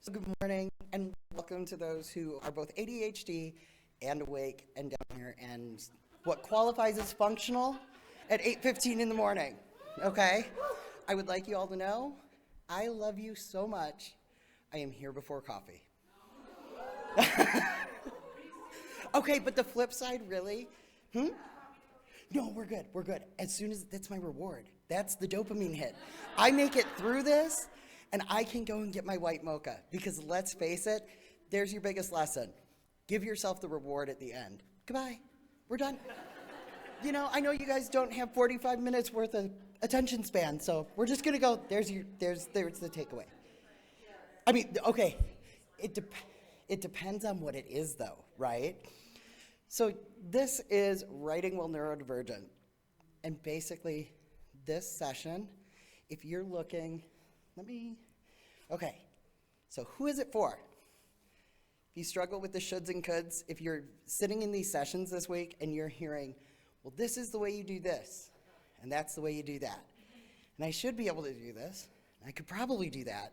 So good morning and welcome to those who are both ADHD and awake and down here and what qualifies as functional at 8:15 in the morning, okay? I would like you all to know, I love you so much, I am here before coffee. Okay, but the flip side, really? No, we're good. As soon as, that's my reward. That's the dopamine hit. I make it through this, and I can go and get my white mocha. Because let's face it, there's your biggest lesson. Give yourself the reward at the end. Goodbye, we're done. You know, I know you guys don't have 45 minutes worth of attention span, so we're just gonna go, there's the takeaway. I mean, okay, it depends on what it is though, right? So this is Writing While Neurodivergent. And basically, this session, if you're looking, okay, so who is it for? If you struggle with the shoulds and coulds, if you're sitting in these sessions this week and you're hearing, well, this is the way you do this, and that's the way you do that. And I should be able to do this, I could probably do that.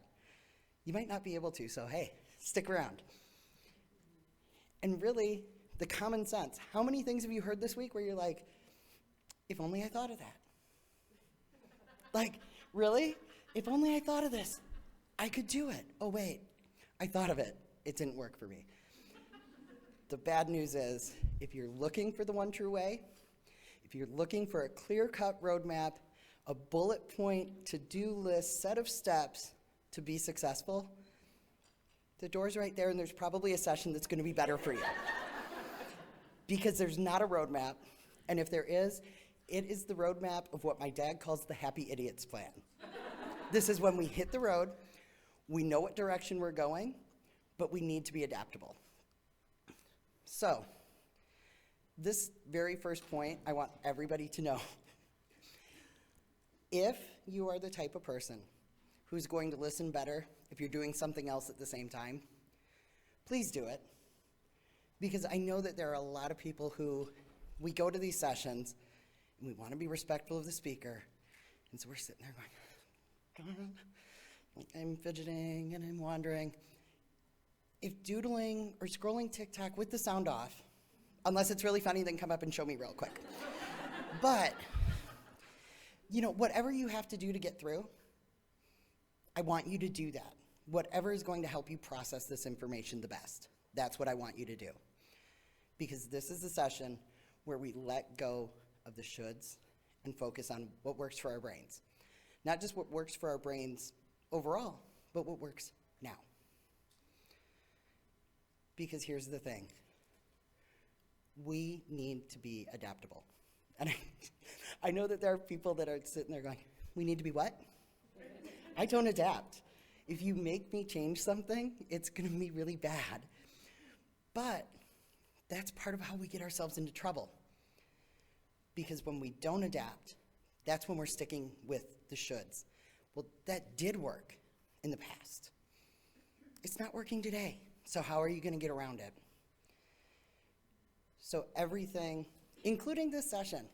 You might not be able to, so hey, stick around. And really, the common sense. How many things have you heard this week where you're like, if only I thought of that? Like, really? If only I thought of this, I could do it. Oh wait, I thought of it. It didn't work for me. The bad news is, if you're looking for the one true way, if you're looking for a clear-cut roadmap, a bullet point to-do list, set of steps to be successful, the door's right there and there's probably a session that's gonna be better for you. Because there's not a roadmap, and if there is, it is the roadmap of what my dad calls the happy idiots plan. This is when we hit the road, we know what direction we're going, but we need to be adaptable. So, this very first point, I want everybody to know. If you are the type of person who's going to listen better if you're doing something else at the same time, please do it. Because I know that there are a lot of people who, we go to these sessions, and we want to be respectful of the speaker, and so we're sitting there going, I'm fidgeting and I'm wandering. If doodling or scrolling TikTok with the sound off, unless it's really funny, then come up and show me real quick. But, you know, whatever you have to do to get through, I want you to do that. Whatever is going to help you process this information the best. That's what I want you to do. Because this is a session where we let go of the shoulds and focus on what works for our brains. Not just what works for our brains overall, but what works now. Because here's the thing. We need to be adaptable. And I know that there are people that are sitting there going, we need to be what? I don't adapt. If you make me change something, it's gonna be really bad. But that's part of how we get ourselves into trouble. Because when we don't adapt, that's when we're sticking with the shoulds. Well, that did work in the past. It's not working today. So how are you gonna get around it? So everything, including this session,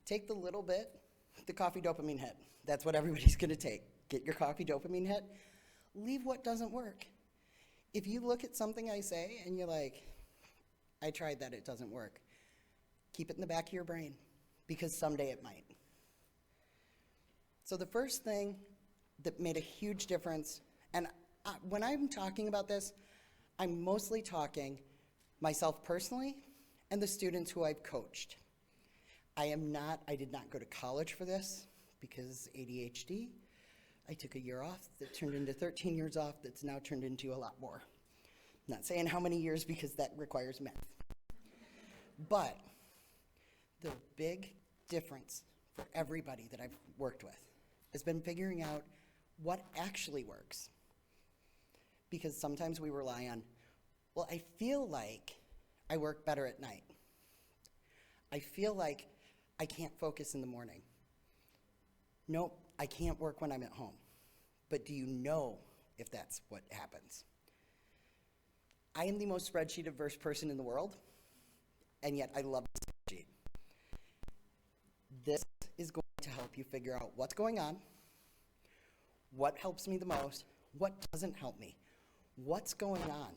take the little bit, the coffee dopamine hit. That's what everybody's gonna take. Get your coffee dopamine hit. Leave what doesn't work. If you look at something I say and you're like, I tried that, it doesn't work, keep it in the back of your brain, because someday it might. So the first thing that made a huge difference, and when I'm talking about this, I'm mostly talking myself personally and the students who I've coached. I did not go to college for this because ADHD. I took a year off that turned into 13 years off that's now turned into a lot more. I'm not saying how many years because that requires math. But the big difference for everybody that I've worked with has been figuring out what actually works. Because sometimes we rely on, well, I feel like I work better at night. I feel like I can't focus in the morning. Nope, I can't work when I'm at home. But do you know if that's what happens? I am the most spreadsheet-averse person in the world, and yet I love the spreadsheet. This is going to help you figure out what's going on, what helps me the most, what doesn't help me, What's going on?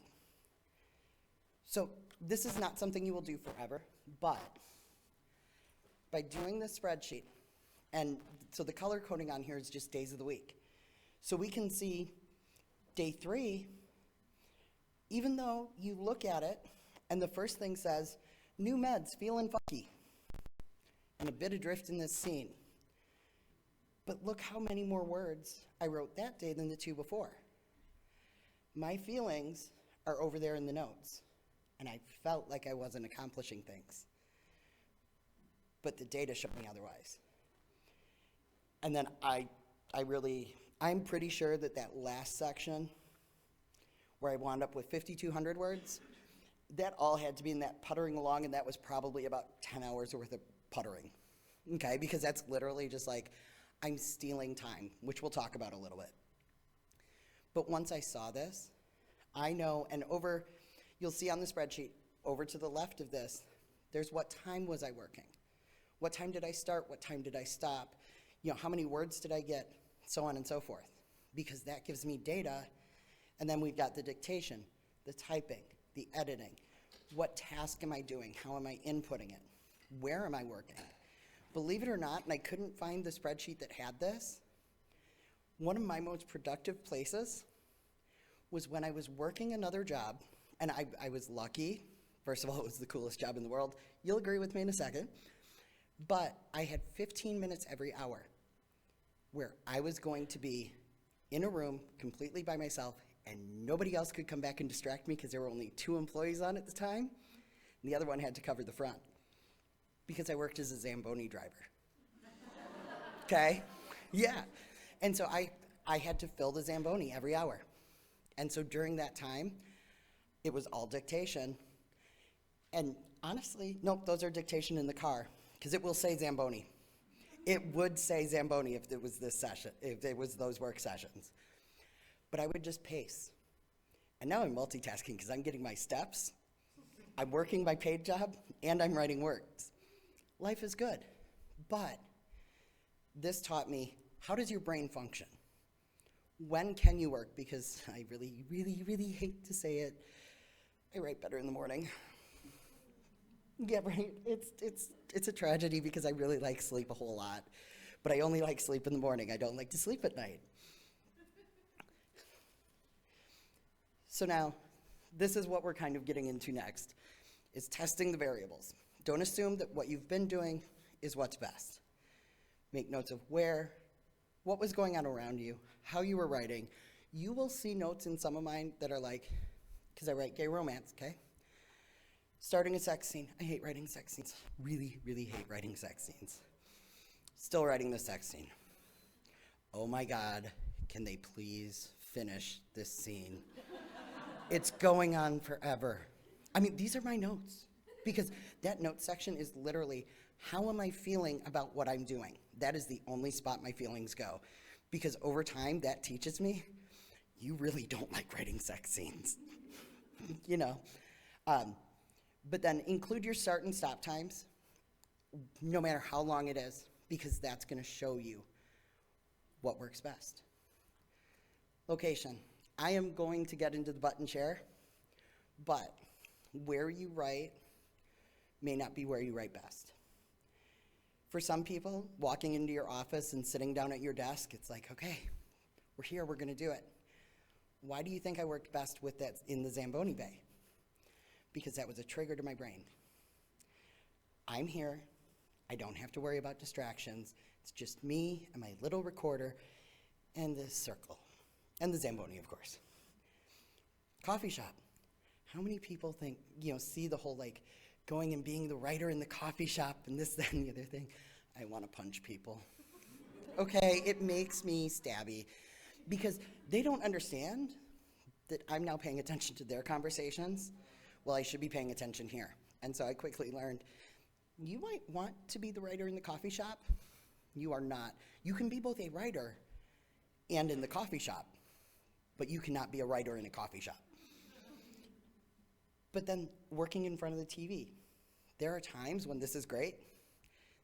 So this is not something you will do forever, but by doing this spreadsheet, and so the color coding on here is just days of the week. So we can see day 3, even though you look at it and the first thing says, new meds, feeling funky, and a bit adrift in this scene. But look how many more words I wrote that day than the 2 before. My feelings are over there in the notes, and I felt like I wasn't accomplishing things. But the data showed me otherwise. And then I'm pretty sure that last section where I wound up with 5,200 words, that all had to be in that puttering along, and that was probably about 10 hours worth of puttering, okay? Because that's literally just like, I'm stealing time, which we'll talk about a little bit. But once I saw this, I know, and you'll see on the spreadsheet, over to the left of this, there's what time was I working? What time did I start? What time did I stop? How many words did I get? So on and so forth. Because that gives me data, and then we've got the dictation, the typing, the editing. What task am I doing? How am I inputting it? Where am I working? Believe it or not, and I couldn't find the spreadsheet that had this, one of my most productive places was when I was working another job, and I was lucky. First of all, it was the coolest job in the world. You'll agree with me in a second. But I had 15 minutes every hour where I was going to be in a room completely by myself, and nobody else could come back and distract me because there were only 2 employees on at the time, and the other one had to cover the front because I worked as a Zamboni driver. Okay? Yeah. And so I had to fill the Zamboni every hour. And so during that time, it was all dictation. And honestly, nope, those are dictation in the car, because it will say Zamboni. It would say Zamboni if it was this session, if it was those work sessions. But I would just pace. And now I'm multitasking because I'm getting my steps, I'm working my paid job, and I'm writing works. Life is good. But this taught me, how does your brain function? When can you work? Because I really, really, really hate to say it, I write better in the morning. Yeah, right. It's a tragedy because I really like sleep a whole lot, but I only like sleep in the morning. I don't like to sleep at night. So now, this is what we're kind of getting into next, is testing the variables. Don't assume that what you've been doing is what's best. Make notes of what was going on around you, how you were writing. You will see notes in some of mine that are like, because I write gay romance, okay? Starting a sex scene. I hate writing sex scenes. Really, really hate writing sex scenes. Still writing the sex scene. Oh my God, can they please finish this scene? It's going on forever. I mean, these are my notes, because that note section is literally, how am I feeling about what I'm doing? That is the only spot my feelings go, because over time, that teaches me, you really don't like writing sex scenes, But then include your start and stop times, no matter how long it is, because that's going to show you what works best. Location. I am going to get into the button chair, but where you write may not be where you write best. For some people, walking into your office and sitting down at your desk, it's like, okay, we're here, we're going to do it. Why do you think I worked best with that in the Zamboni Bay? Because that was a trigger to my brain. I'm here. I don't have to worry about distractions. It's just me and my little recorder and this circle. And the Zamboni, of course. Coffee shop. How many people think, see the whole going and being the writer in the coffee shop and this, that, and the other thing? I want to punch people. Okay, it makes me stabby because they don't understand that I'm now paying attention to their conversations. Well, I should be paying attention here. And so I quickly learned, you might want to be the writer in the coffee shop. You are not. You can be both a writer and in the coffee shop, but you cannot be a writer in a coffee shop. But then working in front of the TV. There are times when this is great.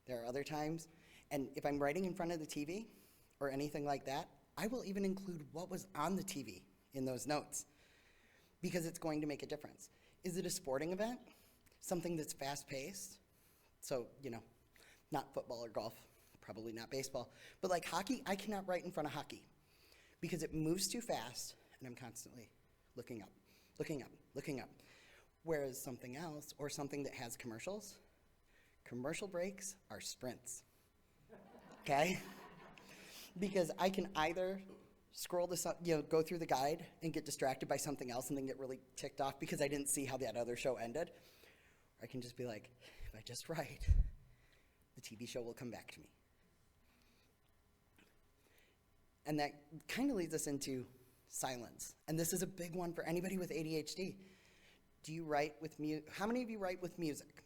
There are other times, and if I'm writing in front of the TV or anything like that, I will even include what was on the TV in those notes. because it's going to make a difference. Is it a sporting event? Something that's fast-paced? So, not football or golf, probably not baseball, but like hockey, I cannot write in front of hockey because it moves too fast and I'm constantly looking up, looking up, looking up. Whereas something else, or something that has commercials, commercial breaks are sprints, okay? Because I can either scroll this up, go through the guide and get distracted by something else and then get really ticked off because I didn't see how that other show ended. Or I can just be like, if I just write, the TV show will come back to me. And that kind of leads us into silence. And this is a big one for anybody with ADHD. Do you write with music? How many of you write with music?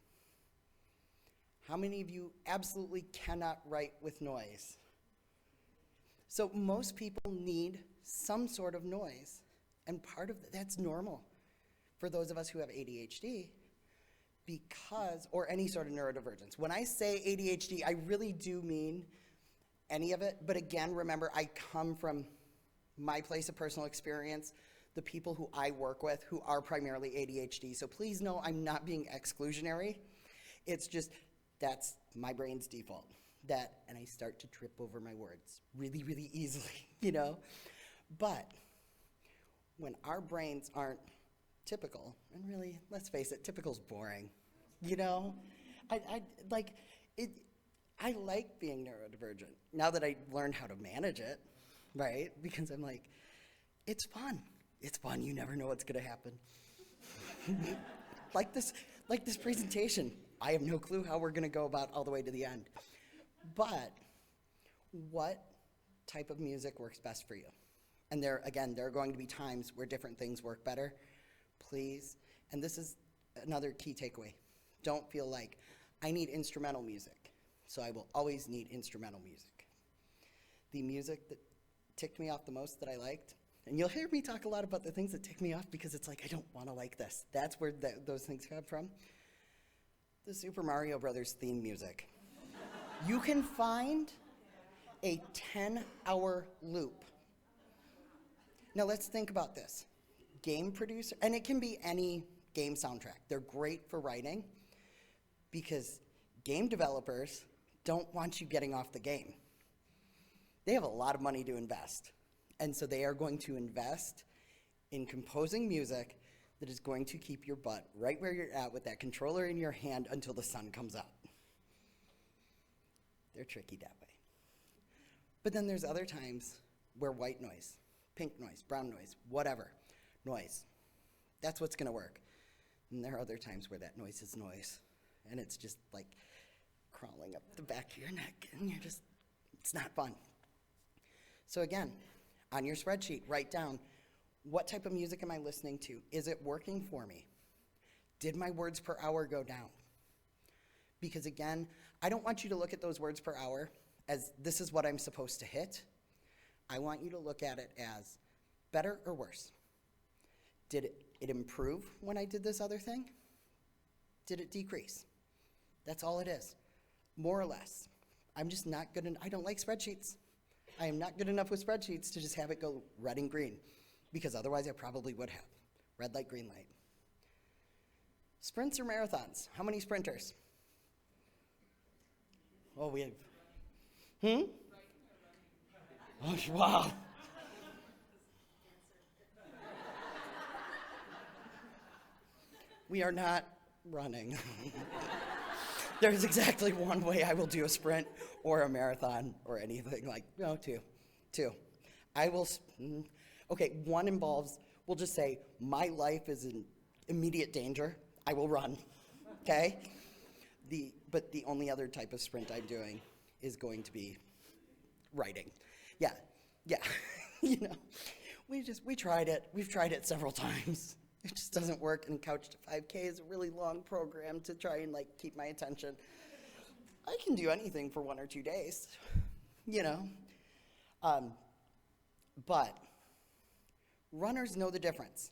How many of you absolutely cannot write with noise? So most people need some sort of noise. And part of that's normal for those of us who have ADHD because, or any sort of neurodivergence. When I say ADHD, I really do mean any of it. But again, remember, I come from my place of personal experience, the people who I work with who are primarily ADHD. So please know I'm not being exclusionary. It's just, that's my brain's default. And I start to trip over my words really, really easily, But when our brains aren't typical, and really, let's face it, typical's boring, I like being neurodivergent now that I learned how to manage it, right? Because I'm like, it's fun. It's fun. You never know what's going to happen. like this presentation. I have no clue how we're going to go about all the way to the end. But what type of music works best for you? And there are going to be times where different things work better. Please, and this is another key takeaway. Don't feel like I need instrumental music, so I will always need instrumental music. The music that ticked me off the most that I liked, and you'll hear me talk a lot about the things that tick me off because it's like, I don't want to like this. That's where those things come from. The Super Mario Brothers theme music. You can find a 10-hour loop. Now let's think about this. Game producer, and it can be any game soundtrack. They're great for writing because game developers don't want you getting off the game. They have a lot of money to invest. And so they are going to invest in composing music that is going to keep your butt right where you're at with that controller in your hand until the sun comes up. They're tricky that way. But then there's other times where white noise, pink noise, brown noise, whatever, noise, that's what's going to work. And there are other times where that noise is noise. And it's just like crawling up the back of your neck. And it's not fun. So again, on your spreadsheet, write down, what type of music am I listening to? Is it working for me? Did my words per hour go down? Because again, I don't want you to look at those words per hour as this is what I'm supposed to hit. I want you to look at it as better or worse. Did it improve when I did this other thing? Did it decrease? That's all it is, more or less. I'm just not good I don't like spreadsheets. I am not good enough with spreadsheets to just have it go red and green, because otherwise I probably would have. Red light, green light. Sprints or marathons? How many sprinters? Oh, we have, Oh, wow. We are not running. There's exactly one way I will do a sprint or a marathon or anything like, no, two. I will, okay, one involves, we'll just say my life is in immediate danger. I will run, okay? But the only other type of sprint I'm doing is going to be writing. Yeah, we tried it. We've tried it several times. It just doesn't work, and Couch to 5K is a really long program to try and keep my attention. I can do anything for 1 or 2 days, but runners know the difference.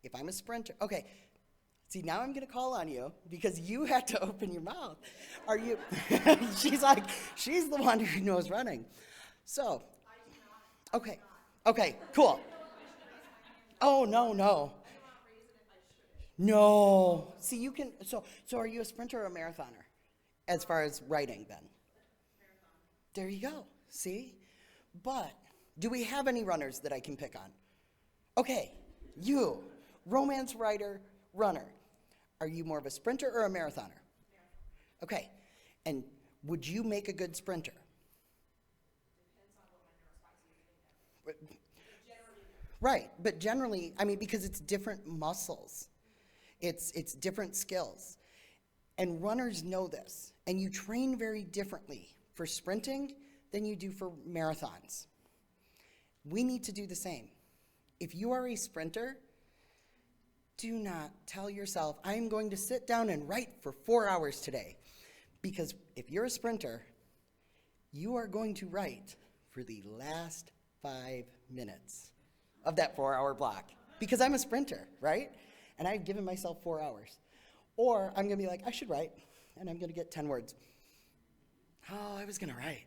If I'm a sprinter, okay, see, now I'm gonna call on you because you had to open your mouth. Are you, she's the one who knows running. So, okay, cool. Oh, no. No. See, you can, so are you a sprinter or a marathoner as far as writing then? There you go. See? But do we have any runners that I can pick on? Okay, you, romance writer, runner. Are you more of a sprinter or a marathoner? Okay, and would you make a good sprinter? Right, but generally, I mean, because it's different muscles. It's different skills. And runners know this. And you train very differently for sprinting than you do for marathons. We need to do the same. If you are a sprinter, do not tell yourself, I am going to sit down and write for 4 hours today. Because if you're a sprinter, you are going to write for the last 5 minutes of that 4-hour block. Because I'm a sprinter, right? And I've given myself 4 hours. Or I'm going to be like, I should write, and I'm going to get 10 words. Oh, I was going to write.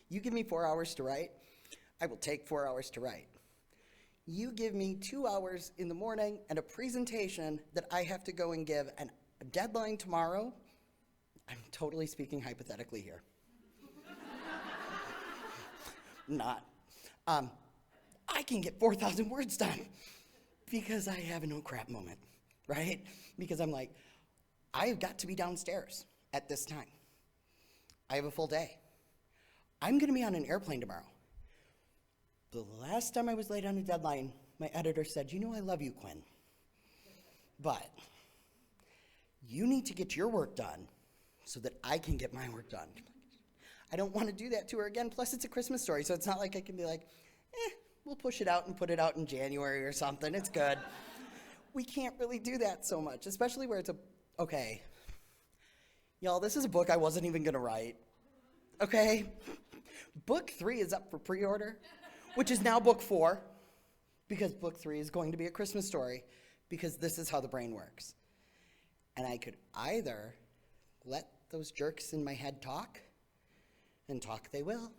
You give me 4 hours to write, I will take 4 hours to write. You give me 2 hours in the morning and a presentation that I have to go and give, and a deadline tomorrow. I'm totally speaking hypothetically here. Not. I can get 4,000 words done because I have a no crap moment, right? Because I'm like, I've got to be downstairs at this time. I have a full day. I'm going to be on an airplane tomorrow. The last time I was late on a deadline, my editor said, you know I love you, Quinn, but you need to get your work done so that I can get my work done. I don't want to do that to her again. Plus, it's a Christmas story, so it's not like I can be like, we'll push it out and put it out in January or something. It's good. We can't really do that so much, especially where it's okay. Y'all, this is a book I wasn't even going to write. Okay? Book 3 is up for pre-order, which is now book 4, because book 3 is going to be a Christmas story, because this is how the brain works. And I could either let those jerks in my head talk, and talk they will.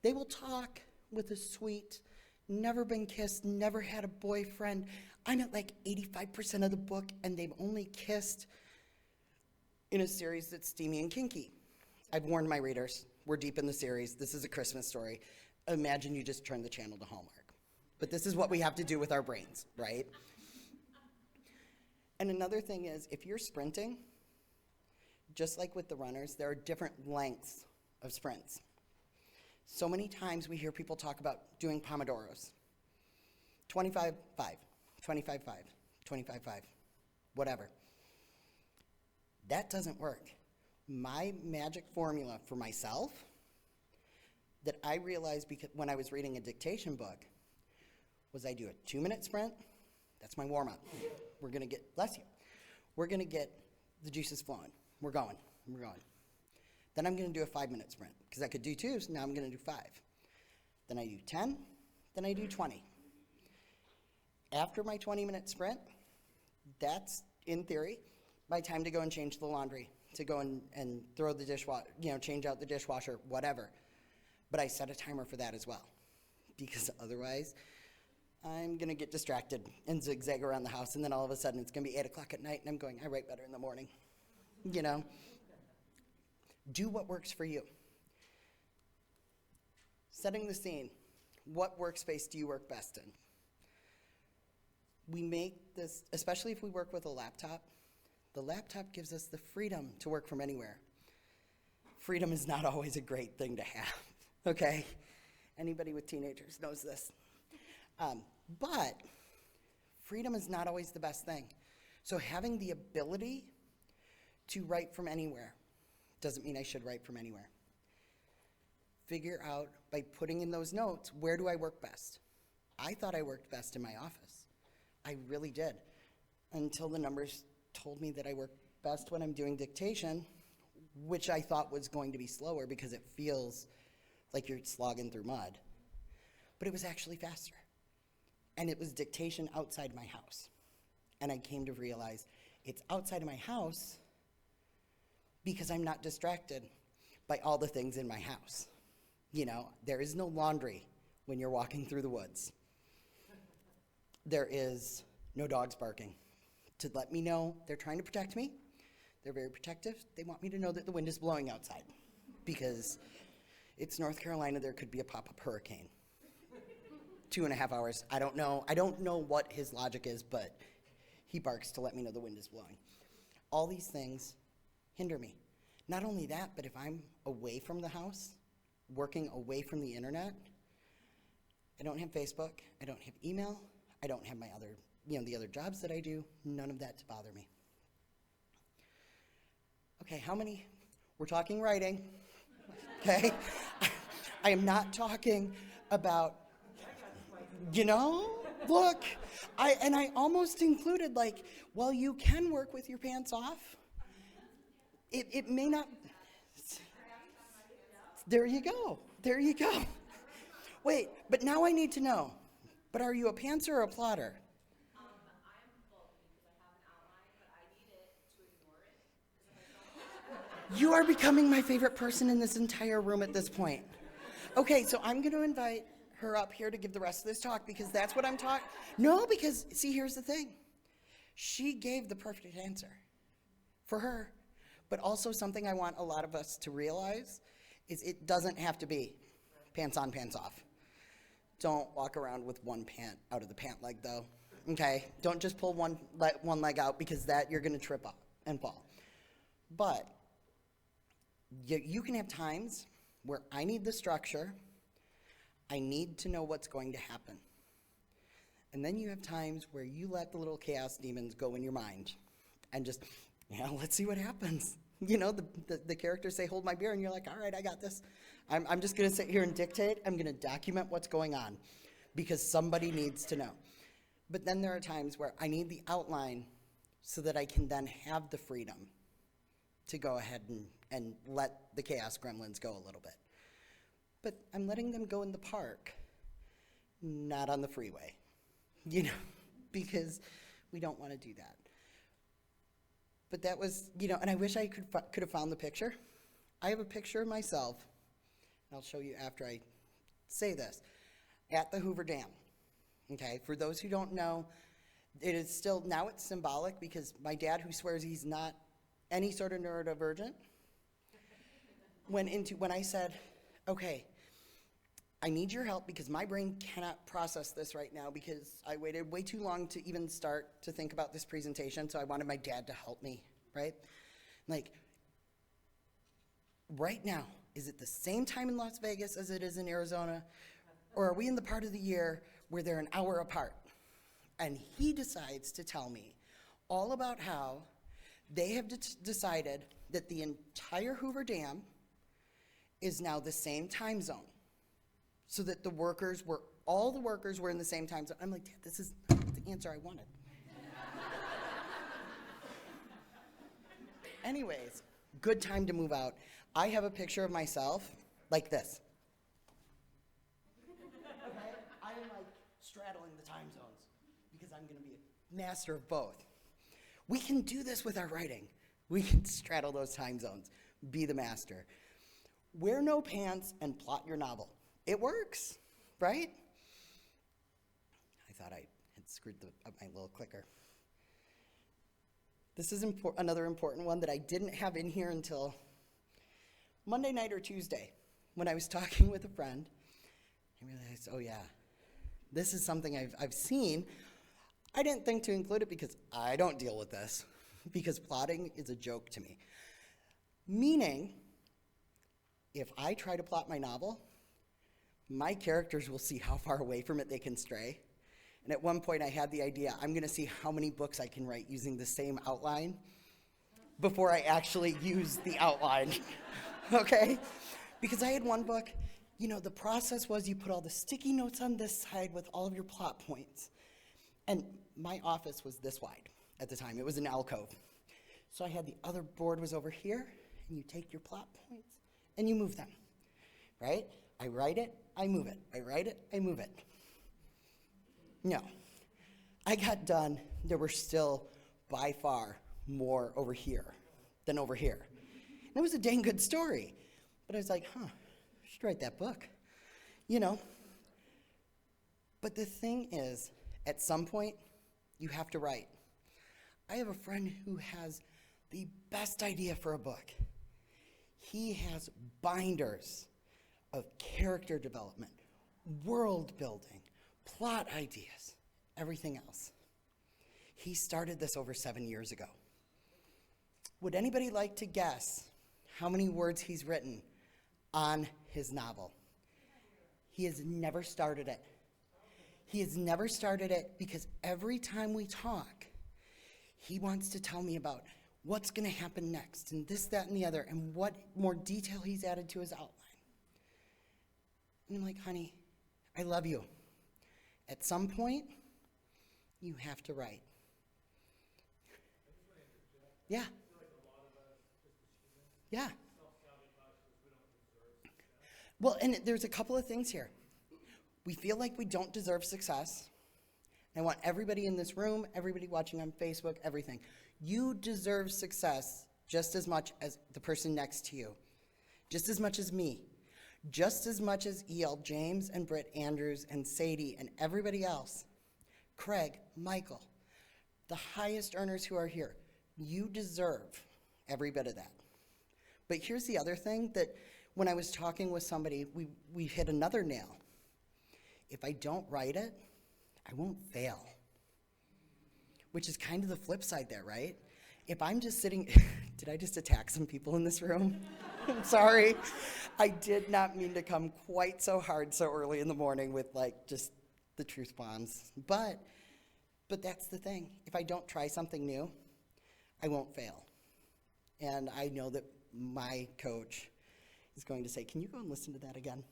They will talk with a sweet, never been kissed, never had a boyfriend. I'm at like 85% of the book, and they've only kissed in a series that's steamy and kinky. I've warned my readers, we're deep in the series. This is a Christmas story. Imagine you just turn the channel to Hallmark. But this is what we have to do with our brains, right? And another thing is, if you're sprinting, just like with the runners, there are different lengths of sprints. So many times we hear people talk about doing Pomodoros. 25-5, 25-5, 25-5, whatever. That doesn't work. My magic formula for myself that I realized when I was reading a dictation book was I do a 2-minute sprint. That's my warm-up. We're going to get, bless you, we're going to get the juices flowing. We're going. Then I'm going to do a 5-minute sprint because I could do 2, so now I'm going to do 5. Then I do 10, then I do 20. After my 20-minute sprint, that's, in theory, my time to go and change the laundry, to go and throw the dishwasher, change out the dishwasher, whatever. But I set a timer for that as well, because otherwise I'm going to get distracted and zigzag around the house, and then all of a sudden it's going to be 8 o'clock at night, and I'm going, I write better in the morning. Do what works for you. Setting the scene. What workspace do you work best in? We make this, especially if we work with a laptop, the laptop gives us the freedom to work from anywhere. Freedom is not always a great thing to have, okay? Anybody with teenagers knows this. But freedom is not always the best thing. So having the ability to write from anywhere doesn't mean I should write from anywhere. Figure out, by putting in those notes, where do I work best? I thought I worked best in my office. I really did, until the numbers told me that I work best when I'm doing dictation, which I thought was going to be slower because it feels like you're slogging through mud. But it was actually faster. And it was dictation outside my house. And I came to realize it's outside of my house because I'm not distracted by all the things in my house. There is no laundry when you're walking through the woods. There is no dogs barking. to let me know they're trying to protect me. They're very protective. They want me to know that the wind is blowing outside because it's North Carolina. There could be a pop-up hurricane. 2.5 hours. I don't know. I don't know what his logic is, but he barks to let me know the wind is blowing. All these things hinder me. Not only that, but if I'm away from the house, working away from the internet, I don't have Facebook, I don't have email, I don't have my other, the other jobs that I do, none of that to bother me. Okay, how many? We're talking writing, okay? I am not talking about, look, I almost included well, you can work with your pants off. It may not, there you go. Wait, but now I need to know, but are you a pantser or a plotter? I'm both because I have an outline, but I need it to ignore it. You are becoming my favorite person in this entire room at this point. Okay, so I'm going to invite her up here to give the rest of this talk because that's what I'm talking. No, because see, here's the thing. She gave the perfect answer for her, but also something I want a lot of us to realize is it doesn't have to be pants on, pants off. Don't walk around with one pant out of the pant leg though, okay? Don't just pull one leg out because that you're gonna trip up and fall. But you can have times where I need the structure, I need to know what's going to happen. And then you have times where you let the little chaos demons go in your mind and just, let's see what happens. The characters say, hold my beer, and you're like, all right, I got this. I'm just going to sit here and dictate. I'm going to document what's going on because somebody needs to know. But then there are times where I need the outline so that I can then have the freedom to go ahead and let the chaos gremlins go a little bit. But I'm letting them go in the park, not on the freeway, because we don't want to do that. But that was, and I wish I could have found the picture. I have a picture of myself, and I'll show you after I say this, at the Hoover Dam. Okay, for those who don't know, it is still, now it's symbolic because my dad, who swears he's not any sort of neurodivergent, when I said, okay, I need your help because my brain cannot process this right now because I waited way too long to even start to think about this presentation, so I wanted my dad to help me, right? Right now, is it the same time in Las Vegas as it is in Arizona? Or are we in the part of the year where they're an hour apart? And he decides to tell me all about how they have decided that the entire Hoover Dam is now the same time zone. So that all the workers were in the same time zone. I'm like, Dad, this is not the answer I wanted. Anyways, good time to move out. I have a picture of myself like this. Okay? I am straddling the time zones because I'm gonna be a master of both. We can do this with our writing. We can straddle those time zones, be the master. Wear no pants and plot your novel. It works, right? I thought I had screwed up my little clicker. This is another important one that I didn't have in here until Monday night or Tuesday when I was talking with a friend. I realized, oh yeah, this is something I've seen. I didn't think to include it because I don't deal with this, because plotting is a joke to me. Meaning, if I try to plot my novel, my characters will see how far away from it they can stray. And at one point I had the idea, I'm gonna see how many books I can write using the same outline before I actually use the outline, okay? Because I had one book, the process was you put all the sticky notes on this side with all of your plot points. And my office was this wide at the time. It was an alcove. So I had the other board was over here, and you take your plot points and you move them, right? I write it, I move it. I write it, I move it. No. I got done. There were still, by far, more over here than over here. And it was a dang good story. But I was like, I should write that book. But the thing is, at some point, you have to write. I have a friend who has the best idea for a book. He has binders of character development, world building, plot ideas, everything else. He started this over 7 years ago. Would anybody like to guess how many words he's written on his novel? He has never started it. He has never started it because every time we talk, he wants to tell me about what's going to happen next and this, that, and the other, and what more detail he's added to his outline. And I'm like, honey, I love you. At some point, you have to write. Yeah. Yeah. Well, and there's a couple of things here. We feel like we don't deserve success. I want everybody in this room, everybody watching on Facebook, everything. You deserve success just as much as the person next to you, just as much as me, just as much as E.L. James and Britt Andrews and Sadie and everybody else, Craig, Michael, the highest earners who are here. You deserve every bit of that. But here's the other thing that when I was talking with somebody, we hit another nail. If I don't write it, I won't fail. Which is kind of the flip side there, right? If I'm just sitting, did I just attack some people in this room? I'm sorry. I did not mean to come quite so hard so early in the morning with like just the truth bombs. But that's the thing. If I don't try something new, I won't fail. And I know that my coach is going to say, can you go and listen to that again?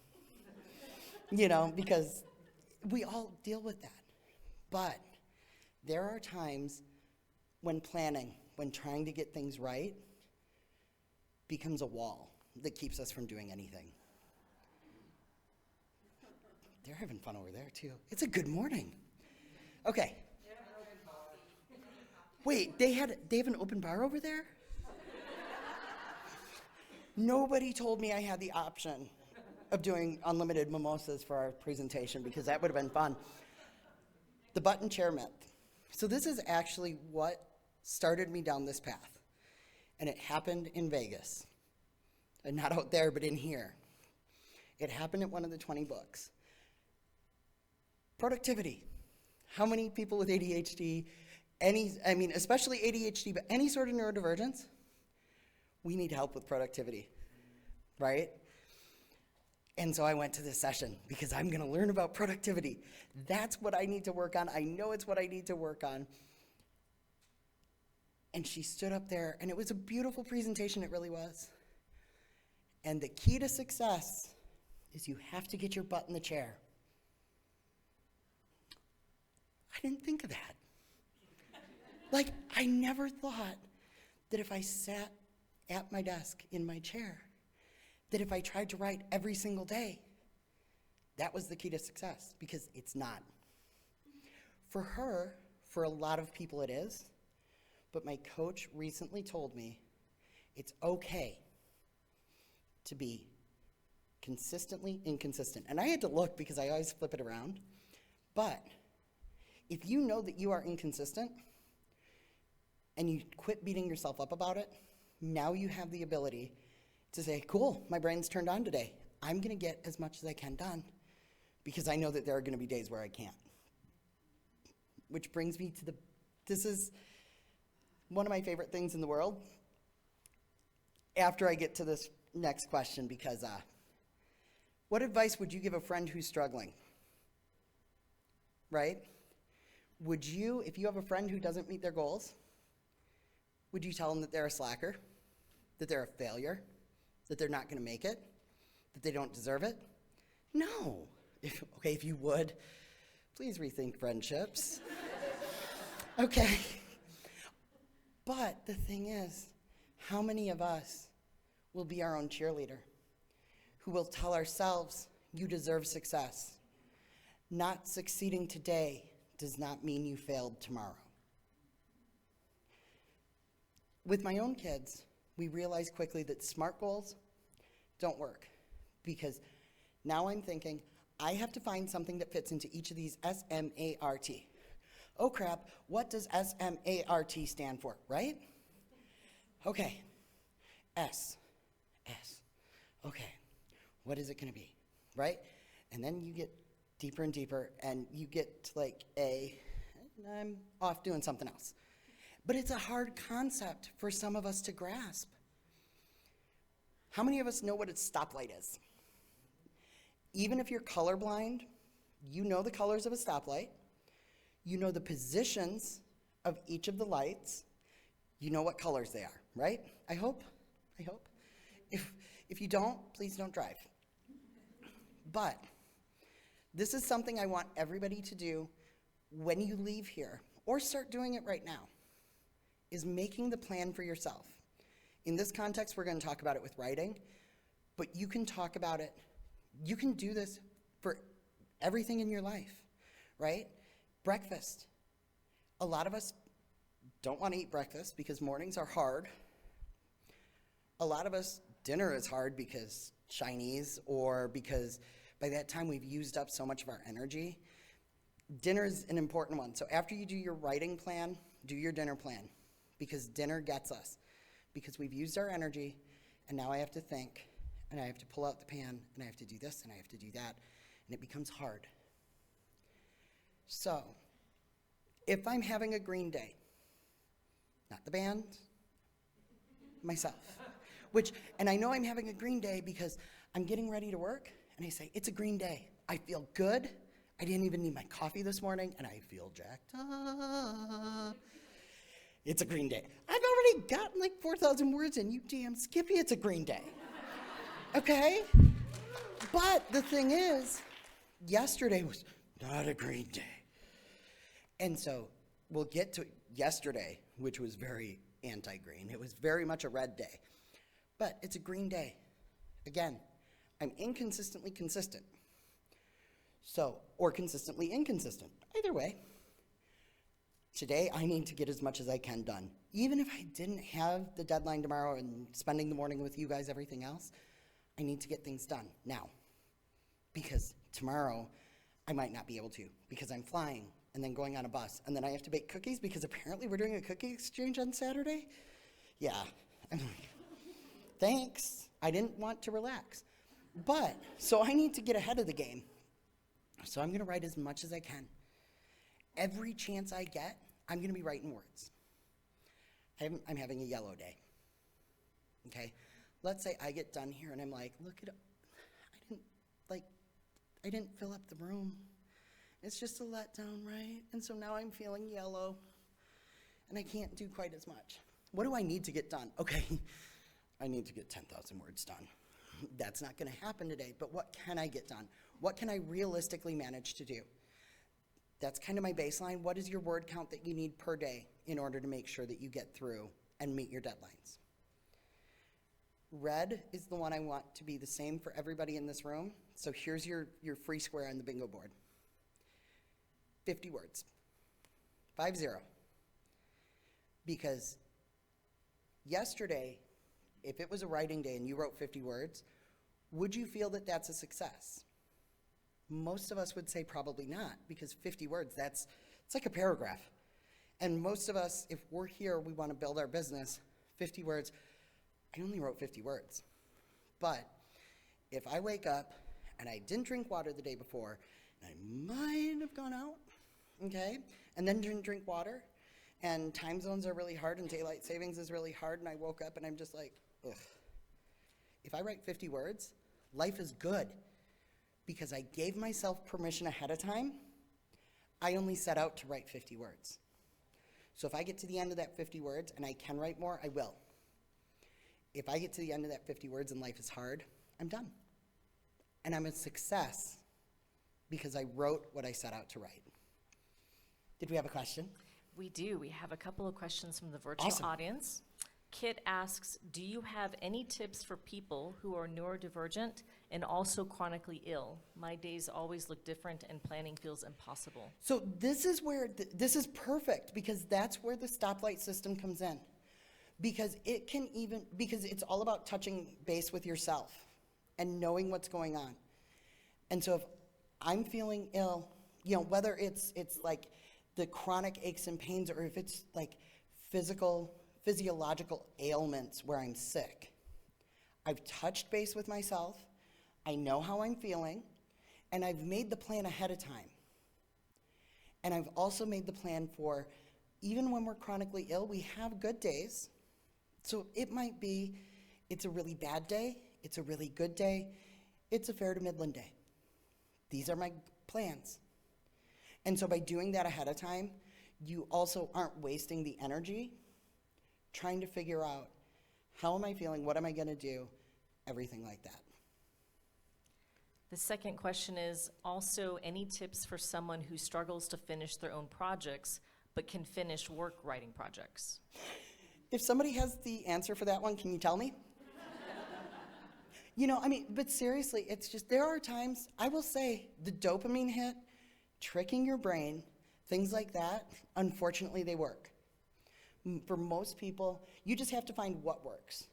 Because we all deal with that. But there are times when planning, when trying to get things right, becomes a wall that keeps us from doing anything. They're having fun over there, too. It's a good morning. Okay. Wait, they have an open bar over there? Nobody told me I had the option of doing unlimited mimosas for our presentation because that would have been fun. The button chair myth. So this is actually what started me down this path. And it happened in Vegas. And not out there, but in here. It happened at one of the 20Books. Productivity. How many people with ADHD, especially ADHD, but any sort of neurodivergence, we need help with productivity, right? And so I went to this session because I'm going to learn about productivity. That's what I need to work on. I know it's what I need to work on. And she stood up there, and it was a beautiful presentation, it really was. And the key to success is you have to get your butt in the chair. I didn't think of that. Like, I never thought that if I sat at my desk in my chair, that if I tried to write every single day, that was the key to success, because it's not. For her, for a lot of people it is, but my coach recently told me it's okay to be consistently inconsistent. And I had to look because I always flip it around. But if you know that you are inconsistent and you quit beating yourself up about it, now you have the ability to say, cool, my brain's turned on today. I'm going to get as much as I can done because I know that there are going to be days where I can't. Which brings me to this is one of my favorite things in the world after I get to this next question, because what advice would you give a friend who's struggling? Right? Would you, if you have a friend who doesn't meet their goals, would you tell them that they're a slacker, that they're a failure, that they're not going to make it, that they don't deserve it? No. If you would, please rethink friendships. Okay. But the thing is, how many of us will be our own cheerleader, who will tell ourselves, you deserve success. Not succeeding today does not mean you failed tomorrow. With my own kids, we realized quickly that SMART goals don't work, because now I'm thinking I have to find something that fits into each of these SMART. Oh crap, what does SMART stand for, right? Okay, S. Okay, what is it gonna be, right? And then you get deeper and deeper, and you get to like A, and I'm off doing something else. But it's a hard concept for some of us to grasp. How many of us know what a stoplight is? Even if you're colorblind, you know the colors of a stoplight. You know the positions of each of the lights. You know what colors they are, right? I hope. If you don't, please don't drive. But this is something I want everybody to do when you leave here, or start doing it right now, is making the plan for yourself. In this context, we're going to talk about it with writing, but you can talk about it. You can do this for everything in your life, right? Breakfast. A lot of us don't want to eat breakfast because mornings are hard. A lot of us, dinner is hard because Chinese, or because by that time we've used up so much of our energy. Dinner is an important one. So after you do your writing plan, do your dinner plan, because dinner gets us. Because we've used our energy, and now I have to think, and I have to pull out the pan, and I have to do this, and I have to do that, and it becomes hard. So, if I'm having a green day, not the band, myself, and I know I'm having a green day because I'm getting ready to work, and I say, it's a green day. I feel good. I didn't even need my coffee this morning, and I feel jacked up. It's a green day. I've already gotten like 4,000 words in, you damn Skippy, it's a green day. Okay? But the thing is, yesterday was not a green day. And so we'll get to yesterday, which was very anti-green. It was very much a red day. But it's a green day. Again, I'm inconsistently consistent. So, or consistently inconsistent. Either way. Today, I need to get as much as I can done. Even if I didn't have the deadline tomorrow and spending the morning with you guys, everything else, I need to get things done now. Because tomorrow, I might not be able to, because I'm flying and then going on a bus. And then I have to bake cookies because apparently we're doing a cookie exchange on Saturday. Yeah, I'm like, thanks. I didn't want to relax. But, so I need to get ahead of the game. So I'm gonna write as much as I can. Every chance I get, I'm going to be writing words. I'm having a yellow day. Okay? Let's say I get done here and I'm like, look at, I didn't fill up the room. It's just a letdown, right? And so now I'm feeling yellow and I can't do quite as much. What do I need to get done? Okay, I need to get 10,000 words done. That's not going to happen today, but what can I get done? What can I realistically manage to do? That's kind of my baseline. What is your word count that you need per day in order to make sure that you get through and meet your deadlines? Red is the one I want to be the same for everybody in this room. So here's your free square on the bingo board. 50 words. 50. Because yesterday, if it was a writing day and you wrote 50 words, would you feel that that's a success? Most of us would say probably not, because 50 words, it's like a paragraph. And most of us, if we're here, we want to build our business, 50 words, I only wrote 50 words. But if I wake up and I didn't drink water the day before, and I might have gone out, okay, and then didn't drink water, and time zones are really hard, and daylight savings is really hard, and I woke up and I'm just like, ugh. If I write 50 words, life is good. Because I gave myself permission ahead of time, I only set out to write 50 words. So if I get to the end of that 50 words and I can write more, I will. If I get to the end of that 50 words and life is hard, I'm done. And I'm a success because I wrote what I set out to write. Did we have a question? We do. We have a couple of questions from the virtual Awesome. audience. Kit asks, do you have any tips for people who are neurodivergent and also chronically ill? My days always look different and planning feels impossible. So this is where, this is perfect, because that's where the stoplight system comes in. Because because it's all about touching base with yourself and knowing what's going on. And so if I'm feeling ill, whether it's like the chronic aches and pains, or if it's like physiological ailments where I'm sick. I've touched base with myself, I know how I'm feeling, and I've made the plan ahead of time. And I've also made the plan for, even when we're chronically ill, we have good days. So it might be, it's a really bad day, it's a really good day, it's a fair to Midland day. These are my plans. And so by doing that ahead of time, you also aren't wasting the energy trying to figure out, how am I feeling, what am I gonna do, everything like that. The second question is also any tips for someone who struggles to finish their own projects but can finish work writing projects? If somebody has the answer for that one, can you tell me? You know, I mean, but seriously, it's just, there are times, I will say, the dopamine hit, tricking your brain, things like that, unfortunately they work. For most people, you just have to find what works.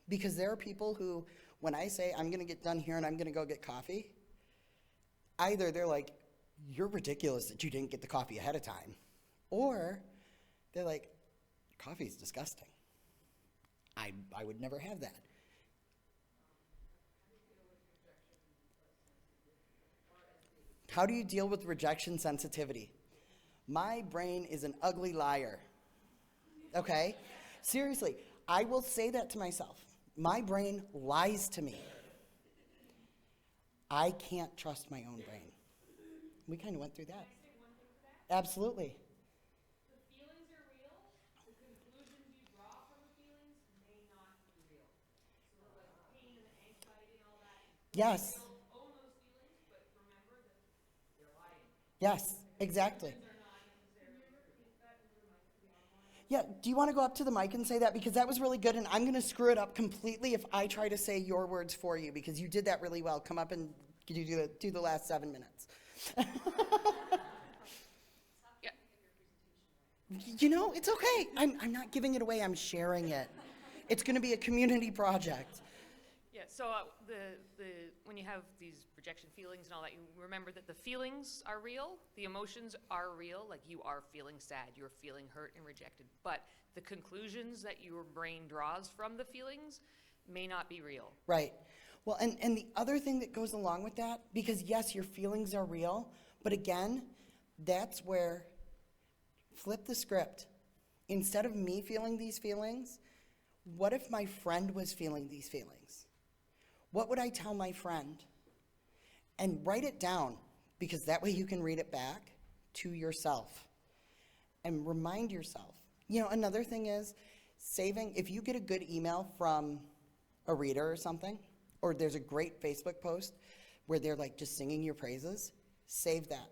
Because there are people who, when I say I'm gonna get done here and I'm gonna go get coffee, either they're like, you're ridiculous that you didn't get the coffee ahead of time. Or they're like, coffee's disgusting. I would never have that. How do you deal with rejection sensitivity? My brain is an ugly liar. Okay? Seriously, I will say that to myself. My brain lies to me. I can't trust my own brain. We kind of went through that. Can I say one thing to that? Absolutely. The feelings are real. The conclusions you draw from the feelings may not be real. So like the pain and the anxiety and all that. Yes. You'll own those feelings, but remember that they're lying. Yes, exactly. They're not necessarily true. Yeah, do you want to go up to the mic and say that? Because that was really good, and I'm going to screw it up completely if I try to say your words for you, because you did that really well. Come up and do the last 7 minutes. You know, it's okay. I'm not giving it away. I'm sharing it. It's going to be a community project. Yeah, so when you have these rejection feelings and all that, you remember that the feelings are real, the emotions are real, like you are feeling sad, you're feeling hurt and rejected, but the conclusions that your brain draws from the feelings may not be real. Right. Well, and the other thing that goes along with that, because yes, your feelings are real, but again, that's where, flip the script. Instead of me feeling these feelings, what if my friend was feeling these feelings? What would I tell my friend? And write it down, because that way you can read it back to yourself and remind yourself. You know, another thing is saving, if you get a good email from a reader or something, or there's a great Facebook post where they're like just singing your praises, save that.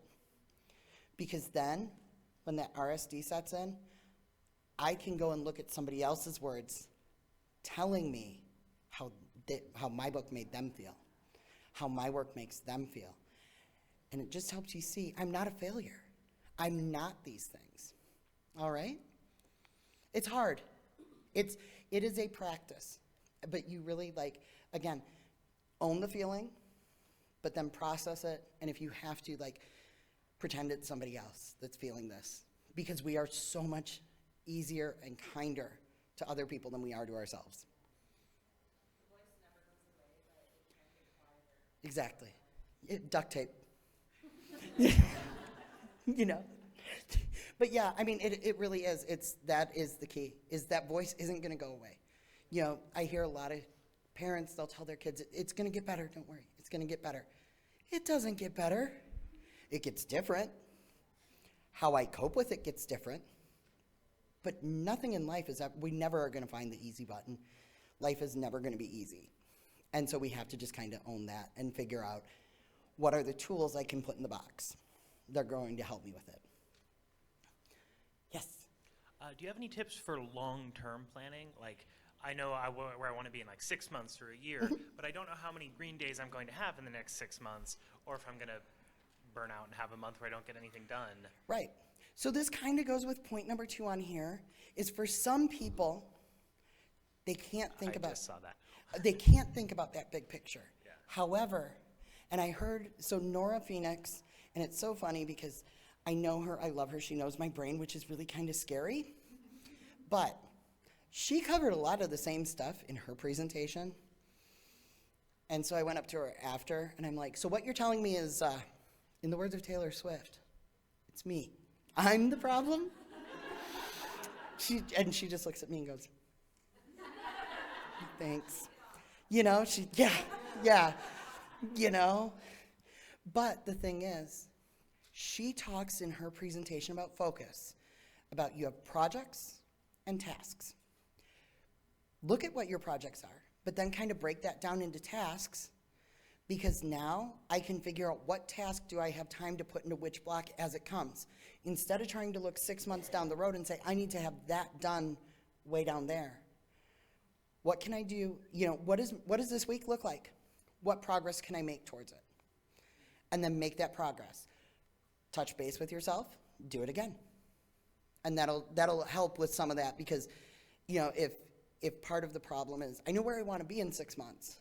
Because then, when that RSD sets in, I can go and look at somebody else's words telling me how my book made them feel, how my work makes them feel. And it just helps you see, I'm not a failure. I'm not these things. All right? It's hard. It is a practice. But you really, like, again, own the feeling, but then process it. And if you have to, like, pretend it's somebody else that's feeling this. Because we are so much easier and kinder to other people than we are to ourselves. The voice never goes away, but it can get quieter. Exactly. Duct tape. You know. But yeah, I mean, it really is. That is the key, is that voice isn't going to go away. You know, I hear a lot of parents, they'll tell their kids, it's going to get better, don't worry, it's going to get better. It doesn't get better. It gets different. How I cope with it gets different. But nothing in life is that we never are going to find the easy button. Life is never going to be easy. And so we have to just kind of own that and figure out what are the tools I can put in the box that are going to help me with it. Yes. Do you have any tips for long-term planning? Like, I know where I want to be in like 6 months or a year, but I don't know how many green days I'm going to have in the next 6 months, or if I'm going to burn out and have a month where I don't get anything done. Right. So this kind of goes with point number 2 on here, is for some people, they can't think about. I just saw that. They can't think about that big picture. Yeah. However, and I heard, so Nora Phoenix, and it's so funny because I know her, I love her, she knows my brain, which is really kind of scary. But she covered a lot of the same stuff in her presentation. And so I went up to her after, and I'm like, so what you're telling me is, in the words of Taylor Swift, it's me. I'm the problem? She just looks at me and goes, thanks. You know, yeah, you know. But the thing is, she talks in her presentation about focus, about you have projects and tasks. Look at what your projects are, but then kind of break that down into tasks, because now I can figure out what task do I have time to put into which block as it comes. Instead of trying to look 6 months down the road and say, I need to have that done way down there. What can I do? You know, what does this week look like? What progress can I make towards it? And then make that progress. Touch base with yourself, do it again. And that'll help with some of that, because, you know, if part of the problem is, I know where I want to be in 6 months.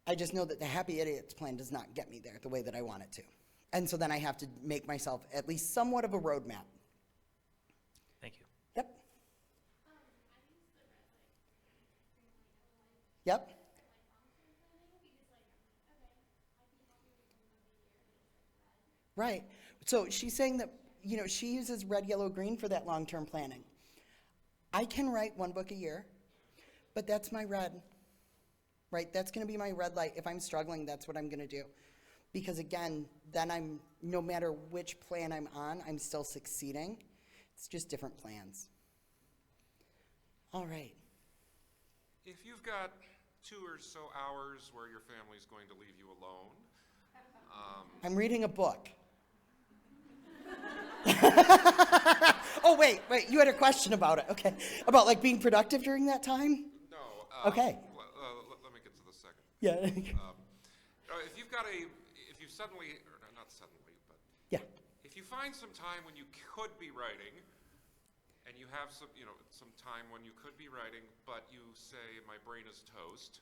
I just know that the Happy Idiots plan does not get me there the way that I want it to. And so then I have to make myself at least somewhat of a roadmap. Thank you. Yep. Yep. Right. So she's saying that, you know, she uses red, yellow, green for that long-term planning. I can write 1 book a year, but that's my red, right? That's going to be my red light. If I'm struggling, that's what I'm going to do. Because again, then no matter which plan I'm on, I'm still succeeding. It's just different plans. All right. If you've got 2 or so hours where your family's going to leave you alone, I'm reading a book. Oh, wait, you had a question about it. Okay. About like being productive during that time? no. Okay. Let me get to the second. Yeah. If you've got if you suddenly, or not suddenly, but Yeah. if you find some time when you could be writing, and you have some time when you could be writing, but you say, my brain is toast,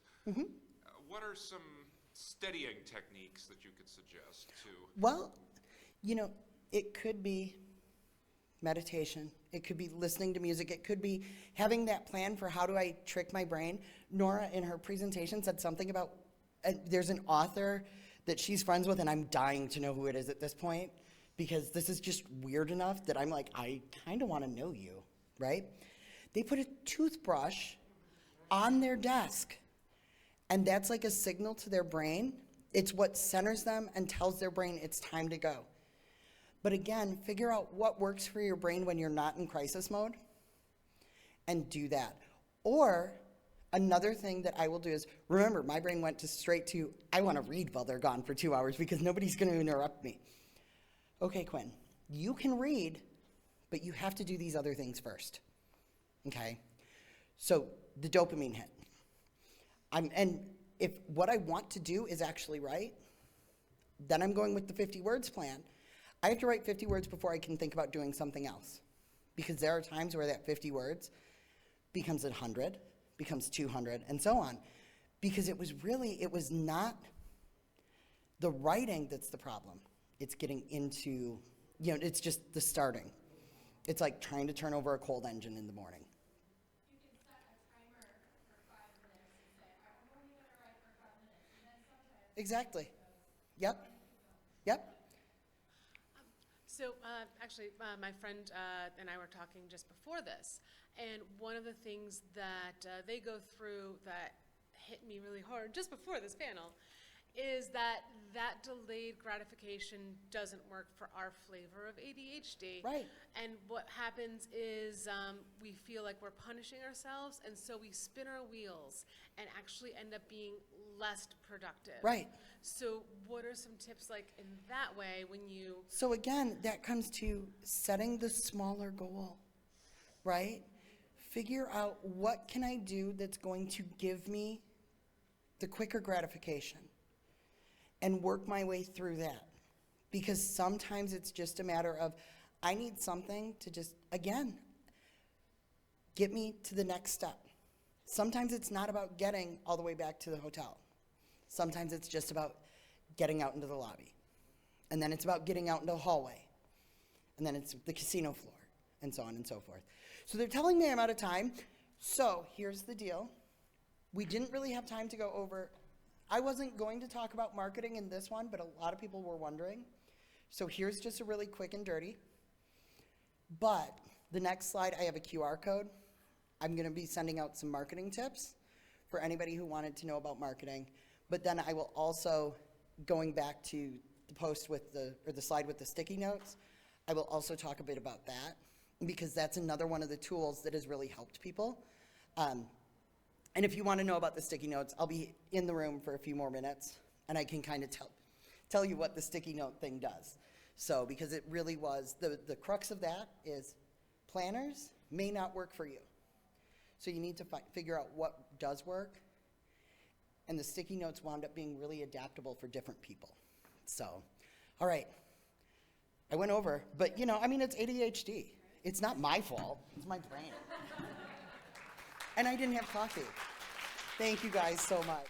what are some steadying techniques that you could suggest to? Well, you know, it could be meditation. It could be listening to music. It could be having that plan for how do I trick my brain. Nora, in her presentation, said something about, there's an author that she's friends with, and I'm dying to know who it is at this point, because this is just weird enough that I'm like, I kind of want to know you, right? They put a toothbrush on their desk, and that's like a signal to their brain. It's what centers them and tells their brain it's time to go. But again, figure out what works for your brain when you're not in crisis mode and do that. Or another thing that I will do is, remember, my brain went straight to, I want to read while they're gone for 2 hours because nobody's going to interrupt me. Okay, Quinn, you can read, but you have to do these other things first. Okay? So the dopamine hit. And if what I want to do is actually write, then I'm going with the 50 words plan. I have to write 50 words before I can think about doing something else. Because there are times where that 50 words becomes 100, becomes 200, and so on. Because it was not the writing that's the problem. It's getting into, it's just the starting. It's like trying to turn over a cold engine in the morning. You can set a timer for 5 minutes and say, I'm only going to write for 5 minutes. And then sometimes. Exactly. Yep. So actually, my friend and I were talking just before this, and one of the things that they go through that hit me really hard just before this panel is that delayed gratification doesn't work for our flavor of ADHD. Right. And what happens is we feel like we're punishing ourselves, and so we spin our wheels and actually end up being less productive. Right. So what are some tips like in that way when you... So again, that comes to setting the smaller goal, right? Figure out what can I do that's going to give me the quicker gratification and work my way through that. Because sometimes it's just a matter of, I need something to just, again, get me to the next step. Sometimes it's not about getting all the way back to the hotel. Sometimes it's just about getting out into the lobby. And then it's about getting out into the hallway. and then it's the casino floor, and so on and so forth. So they're telling me I'm out of time. So here's the deal. We didn't really have time to go over. I wasn't going to talk about marketing in this one, but a lot of people were wondering. So here's just a really quick and dirty. But the next slide, I have a QR code. I'm going to be sending out some marketing tips for anybody who wanted to know about marketing. But then I will also, going back to the post with the slide with the sticky notes, I will also talk a bit about that, because that's another one of the tools that has really helped people. And if you want to know about the sticky notes, I'll be in the room for a few more minutes, and I can kind of tell you what the sticky note thing does. So, because it really was, the crux of that is planners may not work for you. So you need to figure out what does work, and the sticky notes wound up being really adaptable for different people. So, all right. I went over, but it's ADHD. It's not my fault, it's my brain. And I didn't have coffee. Thank you guys so much.